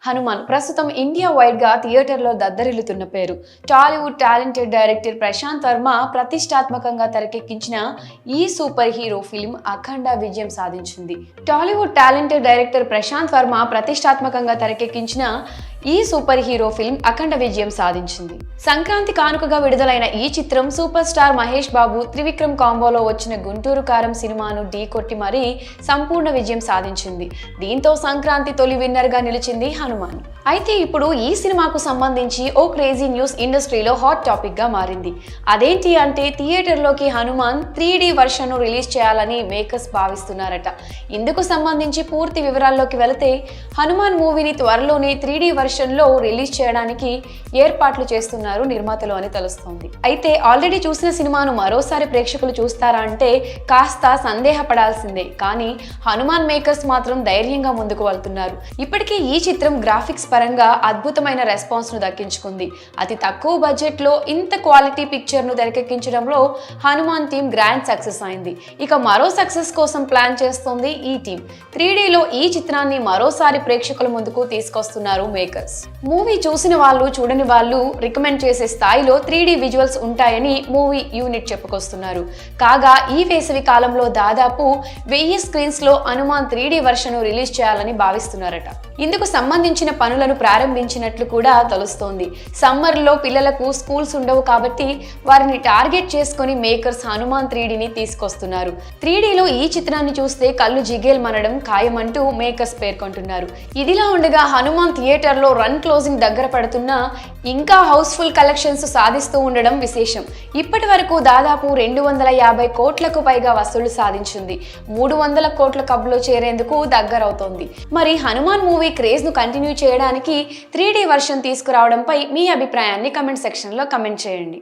హనుమాన్ ప్రస్తుతం India wide గా థియేటర్లో దద్దరిల్లుతున్న పేరు. టాలీవుడ్ టాలెంటెడ్ డైరెక్టర్ ప్రశాంత్ వర్మ ప్రతిష్టాత్మకంగా తెరకెక్కించిన ఈ సూపర్ హీరో ఫిల్మ్ అఖండ విజయం సాధించింది. టాలీవుడ్ టాలెంటెడ్ డైరెక్టర్ ప్రశాంత్ వర్మ ప్రతిష్టాత్మకంగా తెరకెక్కించిన ఈ సూపర్ హీరో ఫిల్మ్ అఖండ విజయం సాధించింది. సంక్రాంతి కానుకగా విడుదలైన ఈ చిత్రం సూపర్ స్టార్ మహేష్ బాబు, త్రివిక్రమ్ కాంబోలో వచ్చిన గుంటూరు కారం సినిమాను ఢీకొట్టి మరీ సంపూర్ణ విజయం సాధించింది. దీంతో సంక్రాంతి తొలి విన్నర్ గా నిలిచింది హనుమాన్. అయితే ఇప్పుడు ఈ సినిమాకు సంబంధించి ఓ క్రేజీ న్యూస్ ఇండస్ట్రీలో హాట్ టాపిక్ గా మారింది. అదేంటి అంటే థియేటర్లోకి హనుమాన్ 3D వర్షన్ ను రిలీజ్ చేయాలని మేకర్స్ భావిస్తున్నారట. ఇందుకు సంబంధించి పూర్తి వివరాల్లోకి వెళితే హనుమాన్ మూవీని త్వరలోనే 3D వర్షన్ లో రిలీజ్ చేయడానికి ఏర్పాట్లు చేస్తున్నారు నిర్మాతలు అని తెలుస్తోంది. అయితే ఆల్రెడీ చూసిన సినిమాను మరోసారి ప్రేక్షకులు చూస్తారా అంటే కాస్త సందేహపడాల్సిందే. కానీ హనుమాన్ మేకర్స్ మాత్రం ధైర్యంగా ముందుకు వెళ్తున్నారు. ఇప్పటికే ఈ చిత్రం గ్రాఫిక్స్ పరంగా అద్భుతమైన రెస్పాన్స్ ను దక్కించుకుంది. అతి తక్కువ బడ్జెట్ లో ఇంత క్వాలిటీ పిక్చర్ ను తెరకెక్కించడంలో హనుమాన్ టీం గ్రాండ్ సక్సెస్ అయింది. ఇక మరో సక్సెస్ కోసం ప్లాన్ చేస్తోంది ఈ టీం. 3D లో ఈ చిత్రాన్ని మరోసారి ప్రేక్షకుల ముందుకు తీసుకొస్తున్నారు మేకర్స్. మూవీ చూసిన వాళ్ళు చూడని వాళ్ళు రికమెండ్ చేసే స్థాయిలో 3D విజువల్స్ ఉంటాయని మూవీ యూనిట్ చెప్పుకొస్తున్నారు. కాగా ఈ వేసవి కాలంలో దాదాపు 1000 స్క్రీన్స్ లో హనుమాన్ 3D వర్షన్ రిలీజ్ చేయాలని భావిస్తున్నారట. ఇందుకు సంబంధించిన పనులను ప్రారంభించినట్లు కూడా తెలుస్తోంది. సమ్మర్ లో పిల్లలకు స్కూల్స్ ఉండవు కాబట్టి వారిని టార్గెట్ చేసుకుని మేకర్స్ హనుమాన్ 3Dని తీసుకొస్తున్నారు. 3D లో ఈ చిత్రాన్ని చూస్తే కళ్ళు జిగేల్ మనడం ఖాయమంటూ మేకర్స్ పేర్కొంటున్నారు. ఇదిలా ఉండగా హనుమాన్ థియేటర్ లో రన్ క్లోజింగ్ దగ్గర పడుతున్నా ఇంకా హౌస్ఫుల్ కలెక్షన్స్ సాధిస్తూ ఉండడం విశేషం. ఇప్పటి వరకు దాదాపు 250 కోట్లకు పైగా వసూళ్లు సాధించింది. 300 కోట్ల క్లబ్లో చేరేందుకు దగ్గరవుతోంది. మరి హనుమాన్ మూవీ క్రేజ్ ను కంటిన్యూ చేయడానికి 3D వర్షన్ తీసుకురావడంపై మీ అభిప్రాయాన్ని కమెంట్ సెక్షన్ లో కమెంట్ చేయండి.